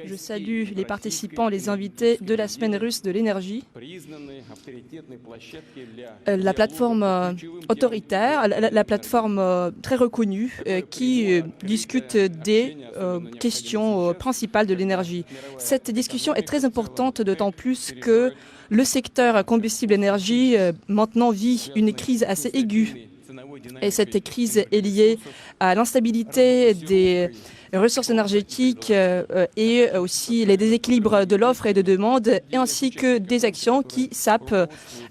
Je salue les participants, les invités de la semaine russe de l'énergie. La plateforme autoritaire, la plateforme très reconnue qui discute des questions principales de l'énergie. Cette discussion est très importante, d'autant plus que le secteur combustible-énergie maintenant vit une crise assez aiguë. Et cette crise est liée à l'instabilité des ressources énergétiques et aussi les déséquilibres de l'offre et de demande, ainsi que des actions qui sapent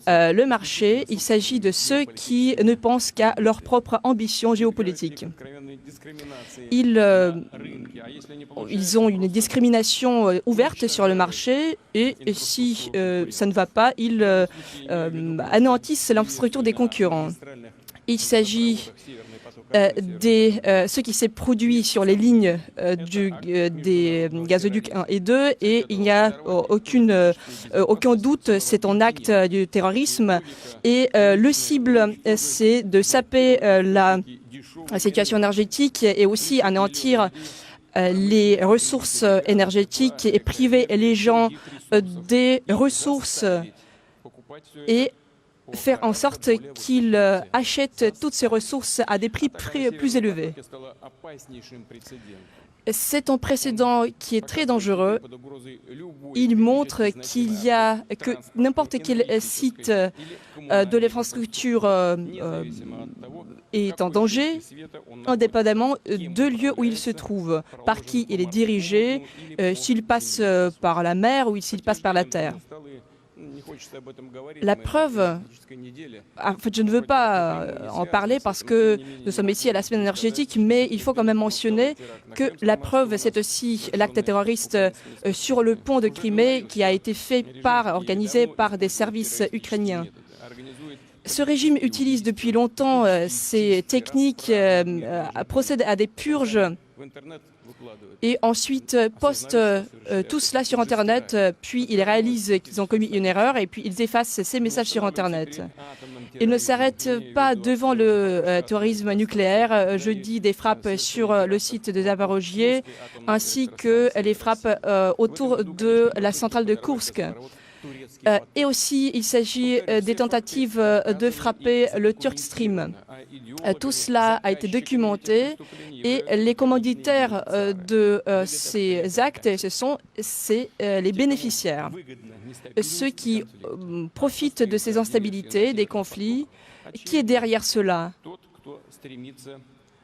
le marché. Il s'agit de ceux qui ne pensent qu'à leur propre ambition géopolitique. Ils ont une discrimination ouverte sur le marché et si ça ne va pas, ils anéantissent l'infrastructure des concurrents. Il s'agit ce qui s'est produit sur les lignes des gazoducs 1 et 2 et il n'y a aucun doute, c'est un acte du terrorisme et le cible, c'est de saper la situation énergétique et aussi anéantir les ressources énergétiques et priver les gens des ressources et faire en sorte qu'ils achètent toutes ces ressources à des prix plus élevés. C'est un précédent qui est très dangereux. Il montre que n'importe quel site de l'infrastructure est en danger, indépendamment de lieu où il se trouve, par qui il est dirigé, s'il passe par la mer ou s'il passe par la terre. La preuve, en fait, je ne veux pas en parler parce que nous sommes ici à la semaine énergétique, mais il faut quand même mentionner que la preuve, c'est aussi l'acte terroriste sur le pont de Crimée qui a été organisé par des services ukrainiens. Ce régime utilise depuis longtemps ces techniques, procède à des purges et ensuite postent tout cela sur Internet, puis ils réalisent qu'ils ont commis une erreur et puis ils effacent ces messages sur Internet. Ils ne s'arrêtent pas devant le terrorisme nucléaire. Jeudi, des frappes sur le site de Zaporojye ainsi que les frappes autour de la centrale de Koursk. Et aussi, il s'agit des tentatives de frapper le Turk Stream. Tout cela a été documenté et les commanditaires de ces actes, ce sont les bénéficiaires, ceux qui profitent de ces instabilités, des conflits. Qui est derrière cela?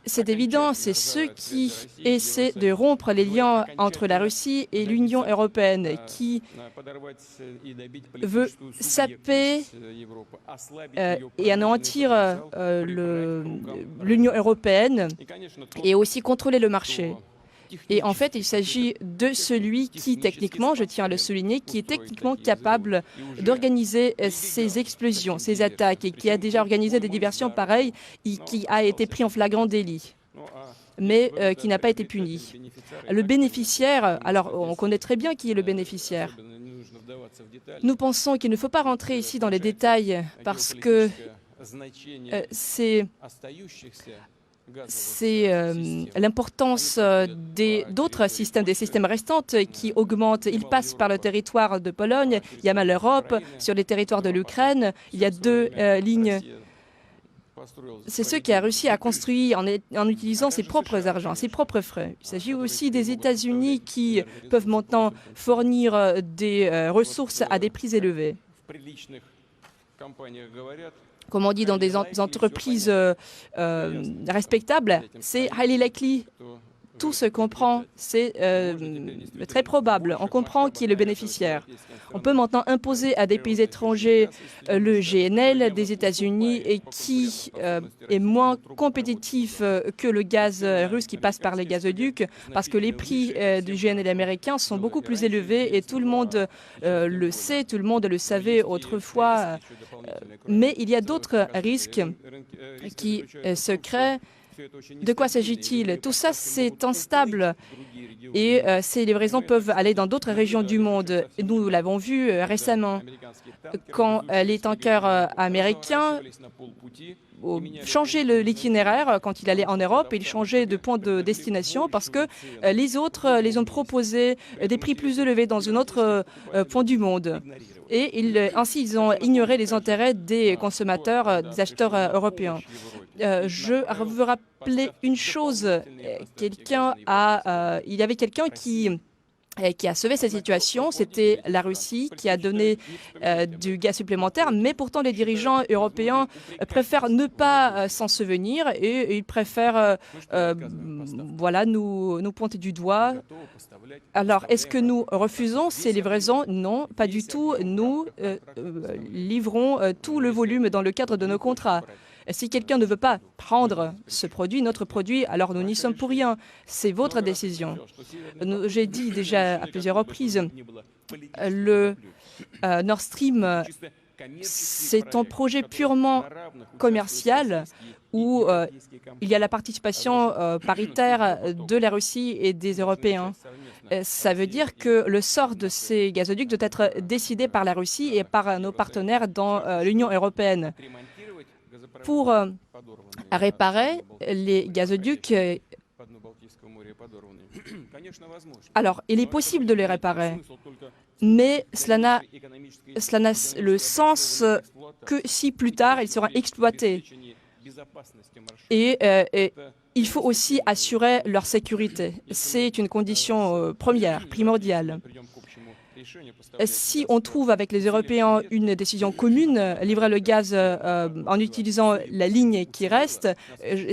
C'est évident, c'est ceux qui essaient de rompre les liens entre la Russie et l'Union européenne, qui veut saper et anéantir l'Union européenne et aussi contrôler le marché. Et en fait, il s'agit de celui qui, techniquement, je tiens à le souligner, qui est techniquement capable d'organiser ces explosions, ces attaques, et qui a déjà organisé des diversions pareilles, et qui a été pris en flagrant délit, mais qui n'a pas été puni. Le bénéficiaire, alors on connaît très bien qui est le bénéficiaire. Nous pensons qu'il ne faut pas rentrer ici dans les détails parce que c'est l'importance d'autres systèmes, des systèmes restants qui augmentent. Ils passent par le territoire de Pologne, il y a mal l'Europe, sur les territoires de l'Ukraine, il y a deux lignes. C'est ce qui a réussi à construire en utilisant ses propres argents, ses propres frais. Il s'agit aussi des États-Unis qui peuvent maintenant fournir des ressources à des prix élevés. Comme on dit dans des entreprises respectables, c'est highly likely. Tout se comprend, c'est très probable. On comprend qui est le bénéficiaire. On peut maintenant imposer à des pays étrangers le GNL des États-Unis et qui est moins compétitif que le gaz russe qui passe par les gazoducs parce que les prix du GNL américain sont beaucoup plus élevés et tout le monde le sait, tout le monde le savait autrefois. Mais il y a d'autres risques qui se créent. De quoi s'agit-il? Tout ça, c'est instable et ces livraisons peuvent aller dans d'autres régions du monde. Nous l'avons vu récemment quand les tankers américains changé l'itinéraire quand il allait en Europe. Il changeait de point de destination parce que les autres les ont proposé des prix plus élevés dans un autre point du monde. Et ainsi, ils ont ignoré les intérêts des consommateurs, des acheteurs européens. Je veux rappeler une chose. Il y avait quelqu'un qui a sauvé cette situation, c'était la Russie qui a donné du gaz supplémentaire, mais pourtant les dirigeants européens préfèrent ne pas s'en souvenir et ils préfèrent nous pointer du doigt. Alors, est-ce que nous refusons ces livraisons? Non, pas du tout. Nous livrons tout le volume dans le cadre de nos contrats. Si quelqu'un ne veut pas prendre ce produit, notre produit, alors nous n'y sommes pour rien. C'est votre décision. J'ai dit déjà à plusieurs reprises, le Nord Stream, c'est un projet purement commercial où il y a la participation paritaire de la Russie et des Européens. Ça veut dire que le sort de ces gazoducs doit être décidé par la Russie et par nos partenaires dans l'Union européenne. Pour réparer les gazoducs, alors il est possible de les réparer, mais cela n'a le sens que si plus tard ils seront exploités. Et il faut aussi assurer leur sécurité. C'est une condition première, primordiale. Si on trouve avec les Européens une décision commune, livrer le gaz en utilisant la ligne qui reste,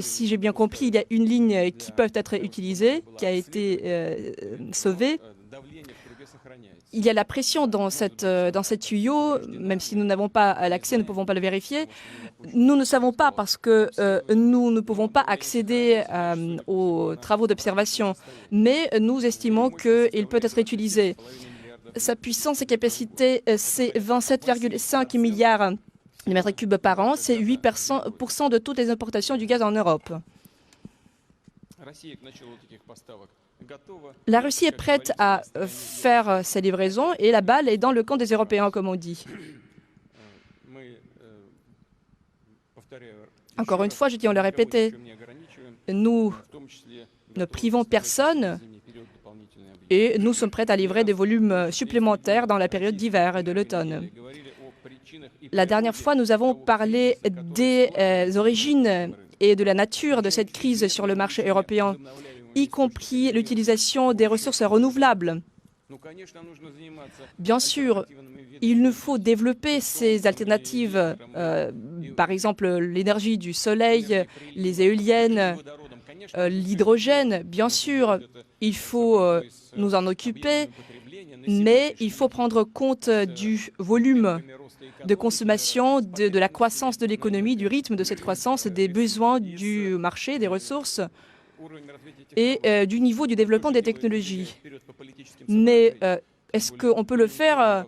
si j'ai bien compris, il y a une ligne qui peut être utilisée, qui a été sauvée. Il y a la pression dans cette tuyau, même si nous n'avons pas l'accès, nous ne pouvons pas le vérifier. Nous ne savons pas parce que nous ne pouvons pas accéder aux travaux d'observation, mais nous estimons qu'il peut être utilisé. Sa puissance et capacité, c'est 27,5 milliards de mètres cubes par an. C'est 8% de toutes les importations du gaz en Europe. La Russie est prête à faire ses livraisons et la balle est dans le camp des Européens, comme on dit. Encore une fois, je tiens à le répéter, nous ne privons personne et nous sommes prêts à livrer des volumes supplémentaires dans la période d'hiver et de l'automne. La dernière fois, nous avons parlé des origines et de la nature de cette crise sur le marché européen, y compris l'utilisation des ressources renouvelables. Bien sûr, il nous faut développer ces alternatives, par exemple l'énergie du soleil, les éoliennes, l'hydrogène. Bien sûr, il faut nous en occuper, mais il faut prendre compte du volume de consommation, de la croissance de l'économie, du rythme de cette croissance, des besoins du marché, des ressources et du niveau du développement des technologies. Mais est-ce qu'on peut le faire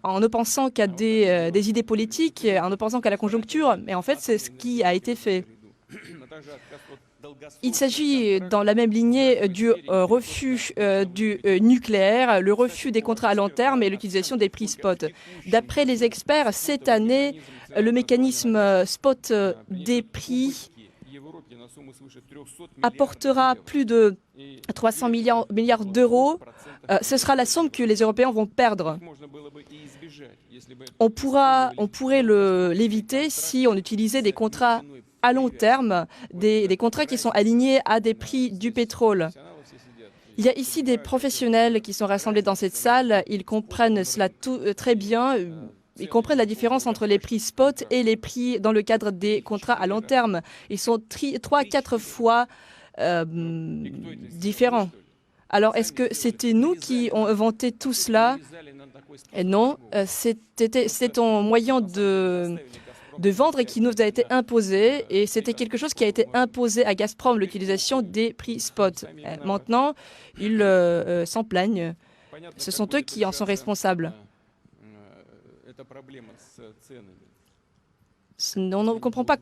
en ne pensant qu'à des idées politiques, en ne pensant qu'à la conjoncture? Mais en fait, c'est ce qui a été fait. Il s'agit dans la même lignée du refus du nucléaire, le refus des contrats à long terme et l'utilisation des prix spot. D'après les experts, cette année, le mécanisme spot des prix apportera plus de 300 milliards d'euros. Ce sera la somme que les Européens vont perdre. On pourrait l'éviter si on utilisait des contrats à long terme, des contrats qui sont alignés à des prix du pétrole. Il y a ici des professionnels qui sont rassemblés dans cette salle. Ils comprennent cela très bien. Ils comprennent la différence entre les prix spot et les prix dans le cadre des contrats à long terme. Ils sont 3 à 4 fois différents. Alors, est-ce que c'était nous qui avons inventé tout cela? Et non, c'est un moyen de vendre et qui nous a été imposé. Et c'était quelque chose qui a été imposé à Gazprom, l'utilisation des prix spot. Maintenant, ils s'en plaignent. Ce sont eux qui en sont responsables. On ne comprend pas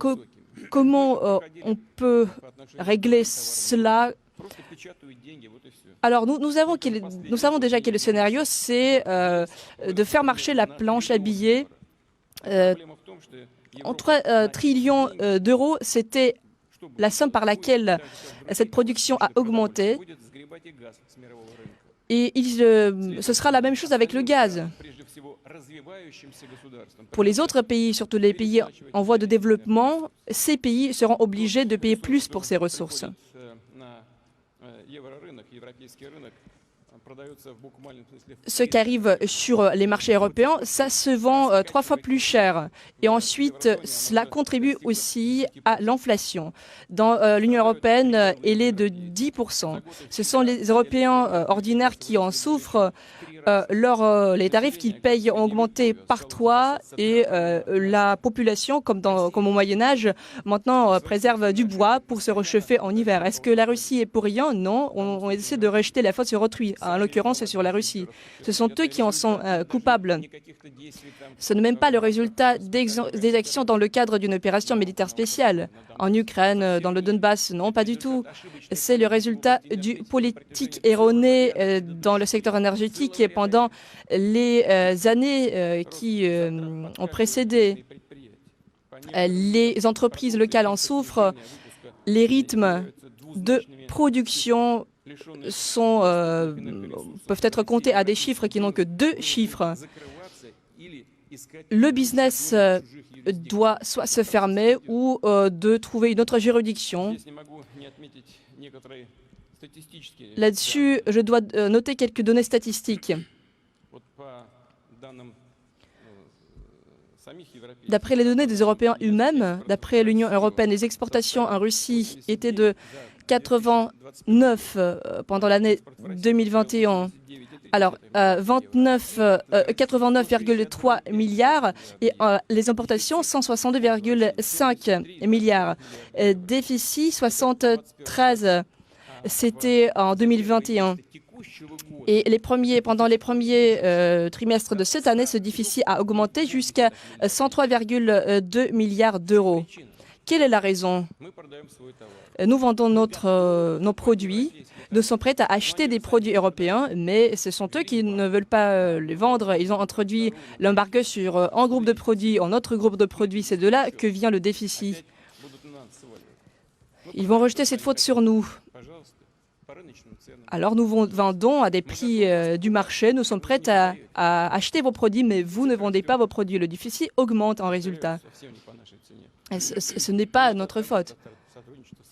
comment on peut régler cela. Alors, nous savons déjà quel est le scénario, c'est de faire marcher la planche à billets. 3 trillions d'euros, c'était la somme par laquelle cette production a augmenté. Et ce sera la même chose avec le gaz. Pour les autres pays, surtout les pays en voie de développement, ces pays seront obligés de payer plus pour ces ressources. Ce qui arrive sur les marchés européens, ça se vend 3 fois plus cher. Et ensuite, cela contribue aussi à l'inflation. Dans l'Union européenne, elle est de 10%. Ce sont les Européens ordinaires qui en souffrent. Les tarifs qu'ils payent ont augmenté par 3 et la population, comme au Moyen-Âge, maintenant préserve du bois pour se réchauffer en hiver. Est-ce que la Russie est pour rien? Non, on essaie de rejeter la faute sur autrui. En l'occurrence, sur la Russie. Ce sont eux qui en sont coupables. Ce n'est même pas le résultat des actions dans le cadre d'une opération militaire spéciale. En Ukraine, dans le Donbass, non, pas du tout. C'est le résultat du politique erroné dans le secteur énergétique et pendant les années qui ont précédé. Les entreprises locales en souffrent. Les rythmes de production peuvent être comptés à des chiffres qui n'ont que 2 chiffres. Le business doit soit se fermer ou de trouver une autre juridiction. Là-dessus, je dois noter quelques données statistiques. D'après les données des Européens eux-mêmes, d'après l'Union européenne, les exportations en Russie étaient de 89 pendant l'année 2021. Alors, 89,3 milliards et les importations, 162,5 milliards. Déficit, 73, c'était en 2021. Et pendant les premiers trimestres de cette année, ce déficit a augmenté jusqu'à 103,2 milliards d'euros. Quelle est la raison? Nous vendons nos produits. Nous sommes prêts à acheter des produits européens, mais ce sont eux qui ne veulent pas les vendre. Ils ont introduit l'embargo sur un groupe de produits, un autre groupe de produits. C'est de là que vient le déficit. Ils vont rejeter cette faute sur nous. Alors nous vendons à des prix du marché. Nous sommes prêts à acheter vos produits, mais vous ne vendez pas vos produits. Le déficit augmente en résultat. Et ce n'est pas notre faute.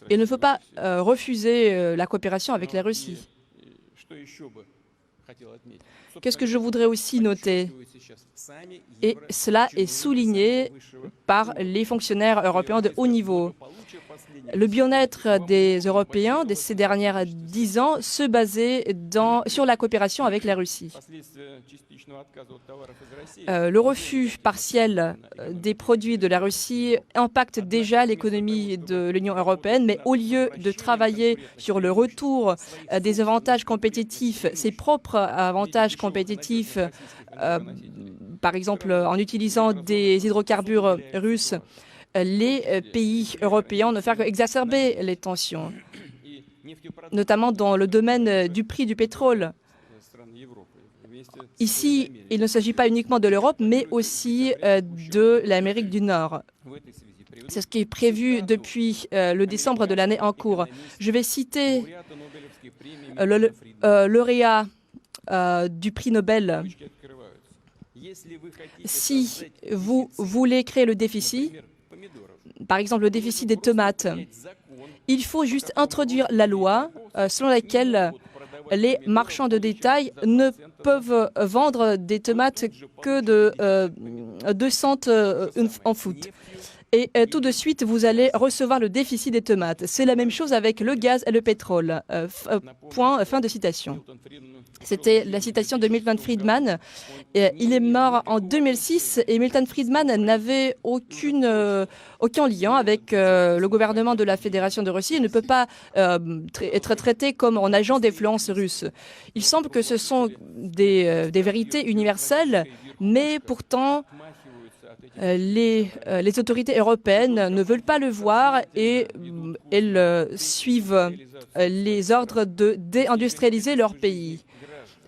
Il ne faut pas refuser la coopération avec la Russie. Qu'est-ce que je voudrais aussi noter? Et cela est souligné par les fonctionnaires européens de haut niveau. Le bien-être des Européens de ces dernières 10 ans se basait sur la coopération avec la Russie. Le refus partiel des produits de la Russie impacte déjà l'économie de l'Union européenne, mais au lieu de travailler sur le retour des avantages compétitifs, ses propres avantages compétitifs, par exemple en utilisant des hydrocarbures russes, les pays européens ne font qu'exacerber les tensions, notamment dans le domaine du prix du pétrole. Ici, il ne s'agit pas uniquement de l'Europe, mais aussi de l'Amérique du Nord. C'est ce qui est prévu depuis le décembre de l'année en cours. Je vais citer le lauréat du prix Nobel. Si vous voulez créer le déficit, par exemple le déficit des tomates, il faut juste introduire la loi selon laquelle les marchands de détail ne peuvent vendre des tomates que de 2 cents en foot. Et tout de suite, vous allez recevoir le déficit des tomates. C'est la même chose avec le gaz et le pétrole. Fin de citation. C'était la citation de Milton Friedman. Il est mort en 2006 et Milton Friedman n'avait aucun lien avec le gouvernement de la Fédération de Russie. Il ne peut pas être traité comme un agent d'influence russe. Il semble que ce sont des vérités universelles, mais pourtant, les autorités européennes ne veulent pas le voir et elles suivent les ordres de déindustrialiser leur pays.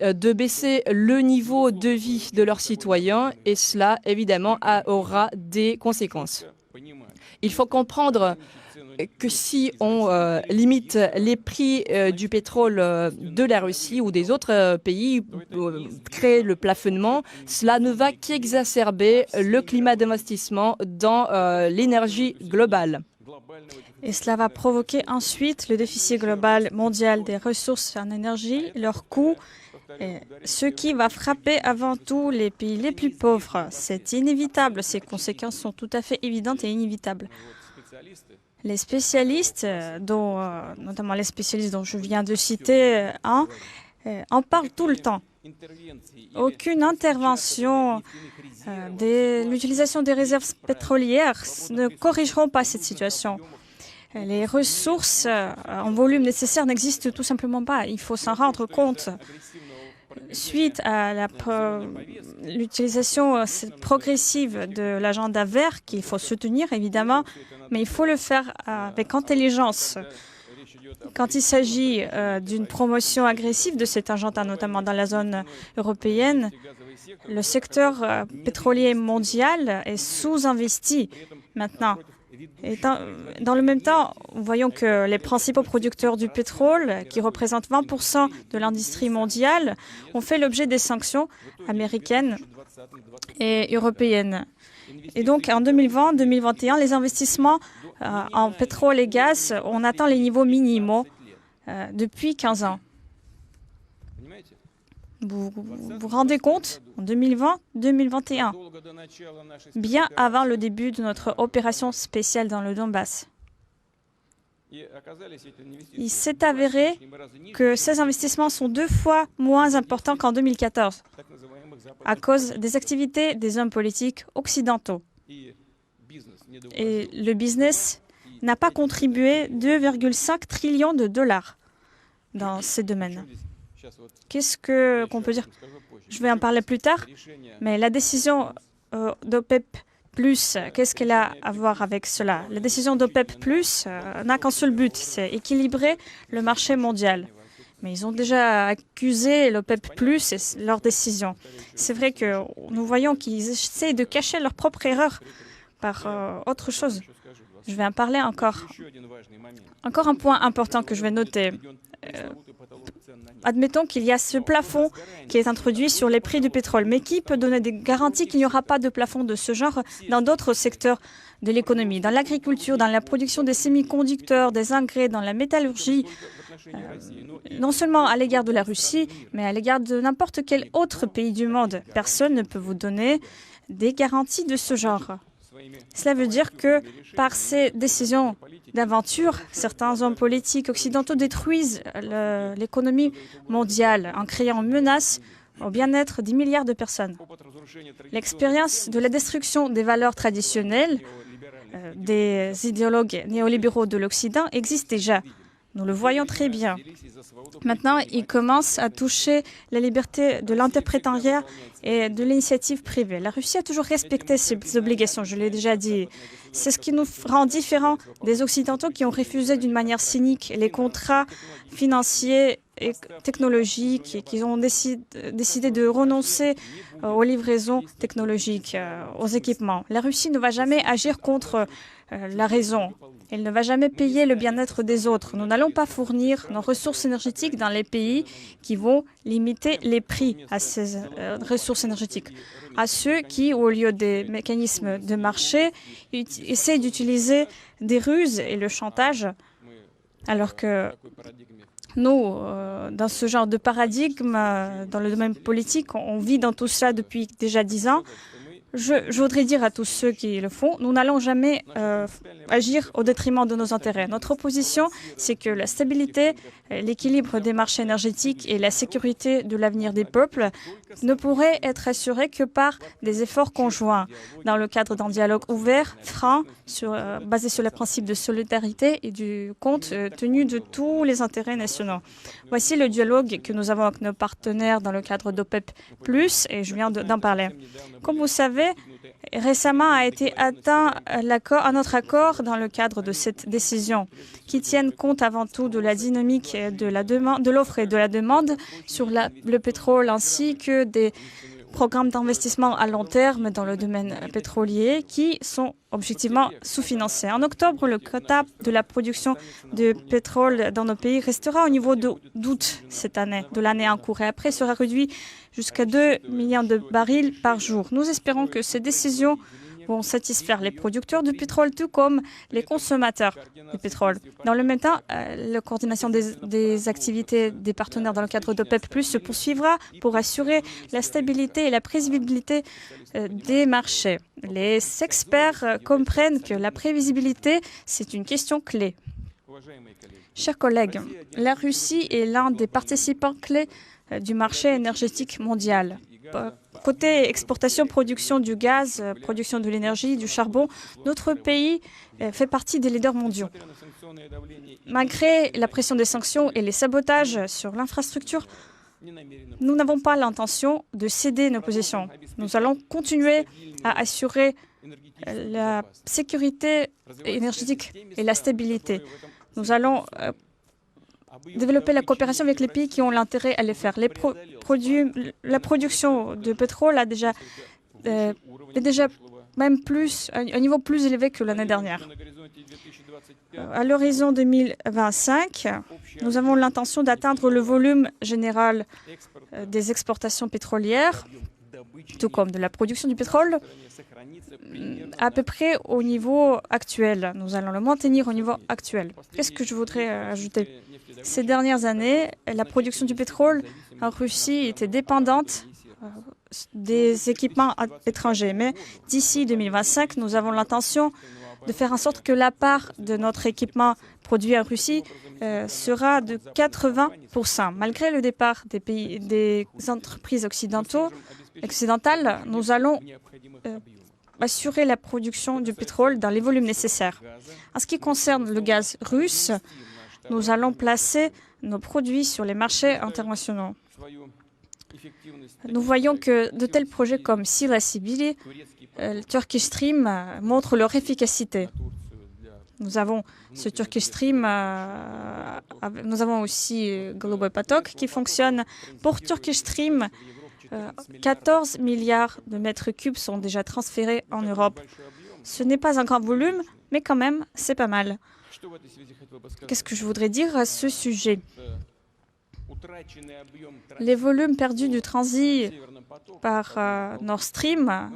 de baisser le niveau de vie de leurs citoyens et cela, évidemment, aura des conséquences. Il faut comprendre que si on limite les prix du pétrole de la Russie ou des autres pays, créer le plafonnement, cela ne va qu'exacerber le climat d'investissement dans l'énergie globale. Et cela va provoquer ensuite le déficit global mondial des ressources en énergie, leur coût, ce qui va frapper avant tout les pays les plus pauvres. C'est inévitable, ces conséquences sont tout à fait évidentes et inévitables. Les spécialistes, notamment les spécialistes dont je viens de citer en parlent tout le temps. Aucune intervention l'utilisation des réserves pétrolières ne corrigeront pas cette situation. Les ressources en volume nécessaire n'existent tout simplement pas. Il faut s'en rendre compte. Suite à l'utilisation progressive de l'agenda vert, qu'il faut soutenir évidemment, mais il faut le faire avec intelligence. Quand il s'agit d'une promotion agressive de cet agenda, notamment dans la zone européenne, le secteur pétrolier mondial est sous-investi maintenant. Et dans le même temps, voyons que les principaux producteurs du pétrole, qui représentent 20% de l'industrie mondiale, ont fait l'objet des sanctions américaines et européennes. Et donc, en 2020-2021, les investissements en pétrole et gaz, on atteint les niveaux minimaux depuis 15 ans. Vous vous rendez compte, en 2020-2021, bien avant le début de notre opération spéciale dans le Donbass. Il s'est avéré que ces investissements sont 2 fois moins importants qu'en 2014 à cause des activités des hommes politiques occidentaux. Et le business n'a pas contribué 2,5 trillions de dollars dans ces domaines. Qu'est-ce qu'on peut dire? Je vais en parler plus tard, mais la décision d'OPEP+, qu'est-ce qu'elle a à voir avec cela? La décision d'OPEP+, n'a qu'un seul but, c'est équilibrer le marché mondial. Mais ils ont déjà accusé l'OPEP+, et leur décision. C'est vrai que nous voyons qu'ils essaient de cacher leur propre erreur par autre chose. Je vais en parler encore. Encore un point important que je vais noter. Admettons qu'il y a ce plafond qui est introduit sur les prix du pétrole. Mais qui peut donner des garanties qu'il n'y aura pas de plafond de ce genre dans d'autres secteurs de l'économie, dans l'agriculture, dans la production des semi-conducteurs, des engrais, dans la métallurgie, non seulement à l'égard de la Russie, mais à l'égard de n'importe quel autre pays du monde. Personne ne peut vous donner des garanties de ce genre. Cela veut dire que par ces décisions d'aventure, certains hommes politiques occidentaux détruisent l'économie mondiale en créant une menace au bien-être d'10 milliards de personnes. L'expérience de la destruction des valeurs traditionnelles des idéologues néolibéraux de l'Occident existe déjà. Nous le voyons très bien. Maintenant, ils commencent à toucher la liberté de l'interprétariat et de l'initiative privée. La Russie a toujours respecté ses obligations, je l'ai déjà dit. C'est ce qui nous rend différents des Occidentaux qui ont refusé d'une manière cynique les contrats financiers et technologiques et qui ont décidé de renoncer aux livraisons technologiques, aux équipements. La Russie ne va jamais agir contre la raison. Elle ne va jamais payer le bien-être des autres. Nous n'allons pas fournir nos ressources énergétiques dans les pays qui vont limiter les prix à ces ressources énergétiques. À ceux qui, au lieu des mécanismes de marché, essaient d'utiliser des ruses et le chantage, alors que nous, dans ce genre de paradigme, dans le domaine politique, on vit dans tout cela depuis déjà 10 ans. Je voudrais dire à tous ceux qui le font, nous n'allons jamais agir au détriment de nos intérêts. Notre position, c'est que la stabilité, l'équilibre des marchés énergétiques et la sécurité de l'avenir des peuples ne pourraient être assurés que par des efforts conjoints, dans le cadre d'un dialogue ouvert, franc, basé sur le principe de solidarité et du compte tenu de tous les intérêts nationaux. Voici le dialogue que nous avons avec nos partenaires dans le cadre d'OPEP+, et je viens d'en parler. Comme vous savez, savez, récemment a été atteint un autre accord dans le cadre de cette décision qui tienne compte avant tout de la dynamique de l'offre et de la demande sur le pétrole ainsi que des programmes d'investissement à long terme dans le domaine pétrolier qui sont objectivement sous-financés. En octobre, le quota de la production de pétrole dans nos pays restera au niveau d'août cette année, de l'année en cours, et après sera réduit jusqu'à 2 millions de barils par jour. Nous espérons que ces décisions vont satisfaire les producteurs de pétrole tout comme les consommateurs de pétrole. Dans le même temps, la coordination des activités des partenaires dans le cadre d'OPEP+ se poursuivra pour assurer la stabilité et la prévisibilité des marchés. Les experts comprennent que la prévisibilité, c'est une question clé. Chers collègues, la Russie est l'un des participants clés du marché énergétique mondial. Côté exportation, production du gaz, production de l'énergie, du charbon, notre pays fait partie des leaders mondiaux. Malgré la pression des sanctions et les sabotages sur l'infrastructure, nous n'avons pas l'intention de céder nos positions. Nous allons continuer à assurer la sécurité énergétique et la stabilité. Nous allons développer la coopération avec les pays qui ont l'intérêt à les faire. La production de pétrole est déjà même un niveau plus élevé que l'année dernière. À l'horizon 2025, nous avons l'intention d'atteindre le volume général des exportations pétrolières, tout comme de la production du pétrole, à peu près au niveau actuel. Nous allons le maintenir au niveau actuel. Qu'est-ce que je voudrais ajouter? Ces dernières années, la production du pétrole en Russie était dépendante des équipements étrangers. Mais d'ici 2025, nous avons l'intention de faire en sorte que la part de notre équipement produit en Russie sera de 80%. Malgré le départ des entreprises occidentales, nous allons assurer la production du pétrole dans les volumes nécessaires. En ce qui concerne le gaz russe, nous allons placer nos produits sur les marchés internationaux. Nous voyons que de tels projets comme Sila Sibiri, Turkish Stream montrent leur efficacité. Nous avons ce Turkish Stream, nous avons aussi Global Patok qui fonctionne. Pour Turkish Stream, 14 milliards de mètres cubes sont déjà transférés en Europe. Ce n'est pas un grand volume, mais quand même, c'est pas mal. Qu'est-ce que je voudrais dire à ce sujet? Les volumes perdus du transit par Nord Stream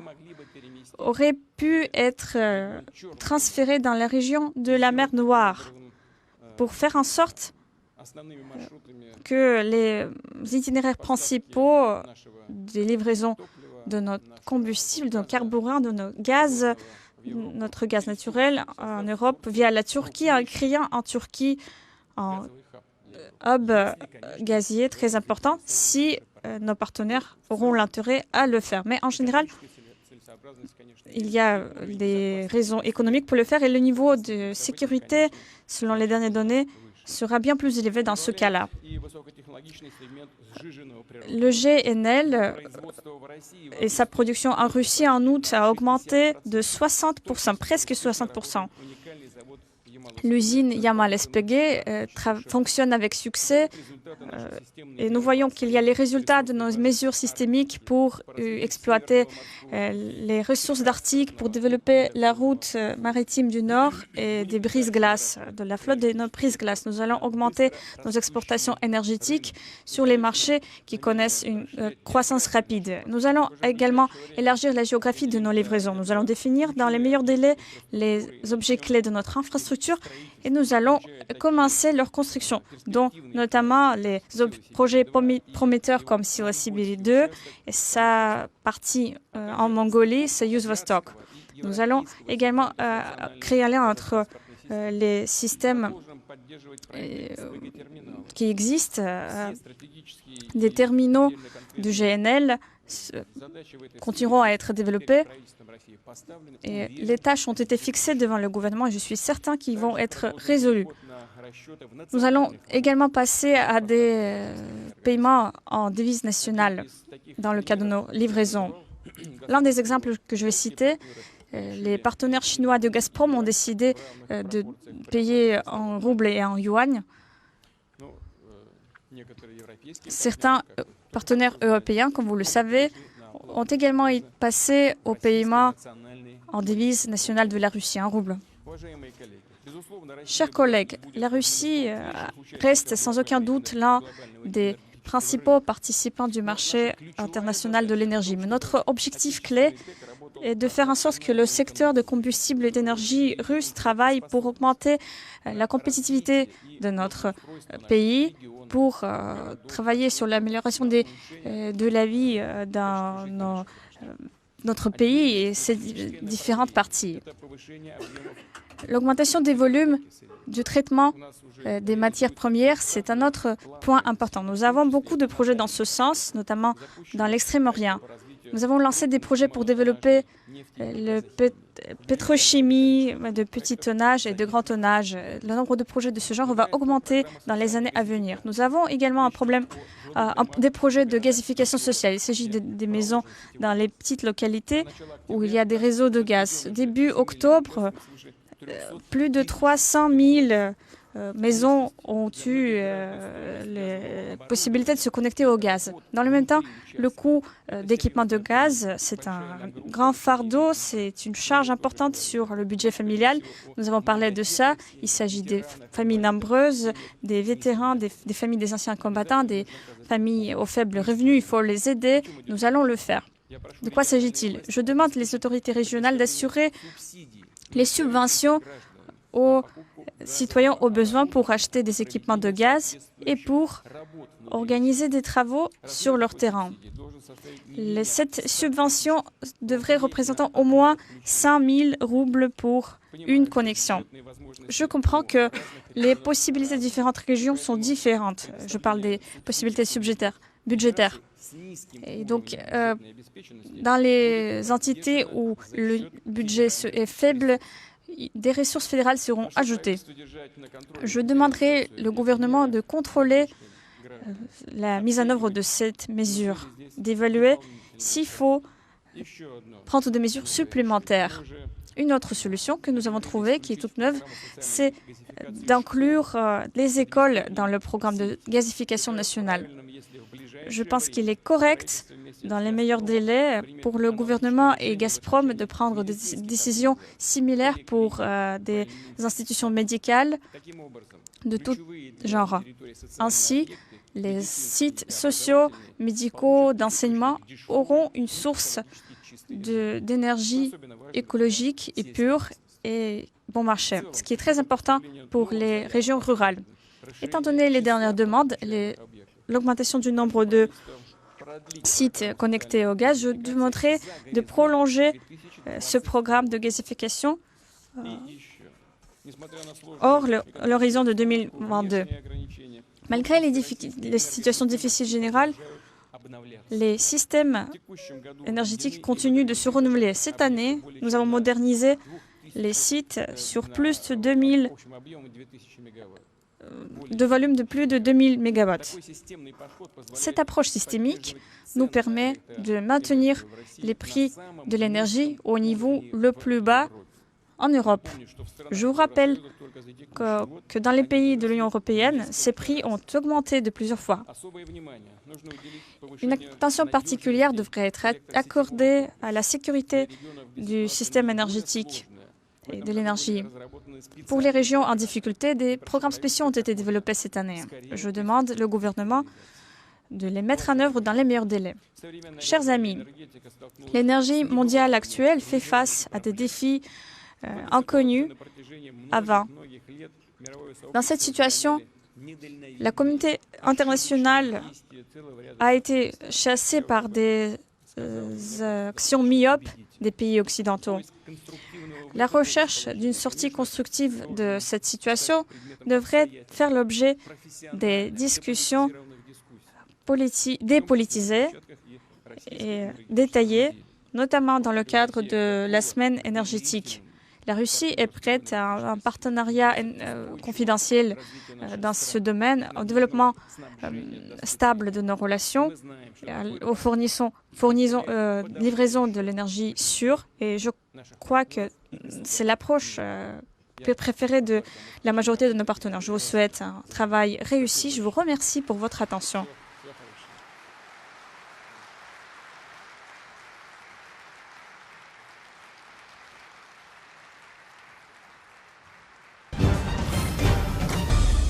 auraient pu être transférés dans la région de la mer Noire pour faire en sorte que les itinéraires principaux des livraisons de notre combustible, de nos carburants, de nos gaz, notre gaz naturel en Europe via la Turquie, en créant en Turquie un hub gazier très important si nos partenaires auront l'intérêt à le faire. Mais en général, il y a des raisons économiques pour le faire et le niveau de sécurité, selon les dernières données, sera bien plus élevé dans ce cas-là. Le GNL et sa production en Russie en août a augmenté de 60%, presque 60%. L'usine Yamal SPG fonctionne avec succès et nous voyons qu'il y a les résultats de nos mesures systémiques pour exploiter les ressources d'Arctique, pour développer la route maritime du Nord et des brises-glaces, de la flotte de nos brises-glaces. Nous allons augmenter nos exportations énergétiques sur les marchés qui connaissent une croissance rapide. Nous allons également élargir la géographie de nos livraisons. Nous allons définir dans les meilleurs délais les objets clés de notre infrastructure et nous allons commencer leur construction, dont notamment les projets prometteurs comme Sila Sibiri 2 et sa partie en Mongolie, Soyuz Vostok. Nous allons également créer un lien entre les systèmes qui existent, des terminaux du GNL continueront à être développés. Et les tâches ont été fixées devant le gouvernement et je suis certain qu'ils vont être résolus. Nous allons également passer à des paiements en devises nationales dans le cas de nos livraisons. L'un des exemples que je vais citer, les partenaires chinois de Gazprom ont décidé de payer en roubles et en yuan. Certains partenaires européens, comme vous le savez, ont également passé au paiement en devise nationale de la Russie, en roubles. Chers collègues, la Russie reste sans aucun doute l'un des principaux participants du marché international de l'énergie. Mais notre objectif clé est de faire en sorte que le secteur de combustible et d'énergie russe travaille pour augmenter la compétitivité de notre pays, pour travailler sur l'amélioration de la vie dans notre pays et ses différentes parties. L'augmentation des volumes du traitement des matières premières, c'est un autre point important. Nous avons beaucoup de projets dans ce sens, notamment dans l'Extrême-Orient. Nous avons lancé des projets pour développer la pétrochimie de petit tonnage et de grand tonnage. Le nombre de projets de ce genre va augmenter dans les années à venir. Nous avons également des projets de gazification sociale. Il s'agit des maisons dans les petites localités où il y a des réseaux de gaz. Début octobre, plus de 300 000 maisons ont eu la possibilité de se connecter au gaz. Dans le même temps, le coût d'équipement de gaz, c'est un grand fardeau, c'est une charge importante sur le budget familial. Nous avons parlé de ça. Il s'agit des familles nombreuses, des vétérans, des familles des anciens combattants, des familles aux faibles revenus. Il faut les aider. Nous allons le faire. De quoi s'agit-il? Je demande les autorités régionales d'assurer les subventions aux citoyens au besoin pour acheter des équipements de gaz et pour organiser des travaux sur leur terrain. Cette subvention devrait représenter au moins 100 000 roubles pour une connexion. Je comprends que les possibilités de différentes régions sont différentes. Je parle des possibilités budgétaires. Et donc, dans les entités où le budget est faible, des ressources fédérales seront ajoutées. Je demanderai au gouvernement de contrôler la mise en œuvre de cette mesure, d'évaluer s'il faut prendre des mesures supplémentaires. Une autre solution que nous avons trouvée, qui est toute neuve, c'est d'inclure les écoles dans le programme de gazification nationale. Je pense qu'il est correct, dans les meilleurs délais, pour le gouvernement et Gazprom de prendre des décisions similaires pour des institutions médicales de tout genre. Ainsi, les sites sociaux, médicaux, d'enseignement auront une source d'énergie écologique et pure et bon marché, ce qui est très important pour les régions rurales. Étant donné les dernières demandes, l'augmentation du nombre de sites connectés au gaz, je demanderai de prolonger ce programme de gazification hors l'horizon de 2022. Malgré les situations difficiles générales, les systèmes énergétiques continuent de se renouveler. Cette année, nous avons modernisé les sites sur plus de 2000 de volume de plus de 2000 MW. Cette approche systémique nous permet de maintenir les prix de l'énergie au niveau le plus bas en Europe. Je vous rappelle que dans les pays de l'Union européenne, ces prix ont augmenté de plusieurs fois. Une attention particulière devrait être accordée à la sécurité du système énergétique et de l'énergie. Pour les régions en difficulté, des programmes spéciaux ont été développés cette année. Je demande au gouvernement de les mettre en œuvre dans les meilleurs délais. Chers amis, l'énergie mondiale actuelle fait face à des défis inconnus avant. Dans cette situation, la communauté internationale a été chassée par des actions myopes des pays occidentaux. La recherche d'une sortie constructive de cette situation devrait faire l'objet des discussions dépolitisées et détaillées, notamment dans le cadre de la semaine énergétique. La Russie est prête à un partenariat confidentiel dans ce domaine, au développement stable de nos relations. aux livraisons de l'énergie sûre. Et je crois que c'est l'approche préférée de la majorité de nos partenaires. Je vous souhaite un travail réussi. Je vous remercie pour votre attention.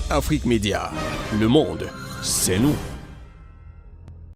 Afrique Média, le monde, c'est nous.